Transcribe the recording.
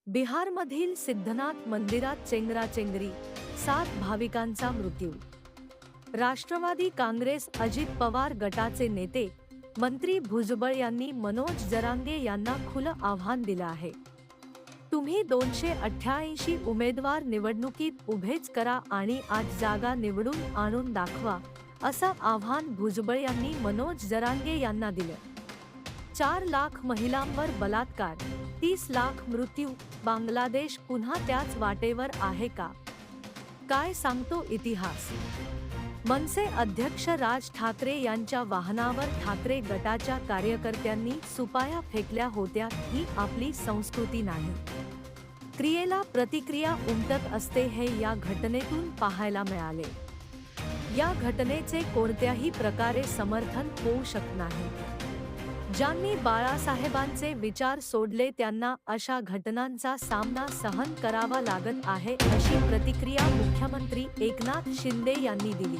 बिहारमधील सिद्धनाथ मंदिरात चेंगराचेंगरी, 7 भाविकांचा मृत्यू. राष्ट्रवादी काँग्रेस अजित पवार गटाचे नेते मंत्री भुजबळ यांनी मनोज जरांगे यांना खुलं आव्हान दिलं आहे. तुम्ही 288 उमेदवार निवडणुकीत उभेच करा आणि आज जागा निवडून आणून दाखवा, असं आव्हान भुजबळ यांनी मनोज जरांगे यांना दिलं. 4 लाख महिलांवर बलात्कार, 30 लाख मृत्यू, बांगलादेश पुन्हा त्याच वाटेवर आहे का? काय सांगतो इतिहास? मनसे अध्यक्ष राज ठाकरे यांच्या वाहनावर ठाकरे गटाच्या कार्यकर्त्यांनी सुपाया फेकल्या होत्या. ही आपली संस्कृती नाही. क्रियेला प्रतिक्रिया उमटत असते हे या घटनेतून पाहायला मिळाले. या घटनेचे कोणत्याही प्रकारे समर्थन होऊ शकत नाही. ज्यांनी बाळासाहेबांचे विचार सोडले त्यांना अशा घटनांचा सामना सहन करावा लागत आहे, अशी प्रतिक्रिया मुख्यमंत्री एकनाथ शिंदे यांनी दिली.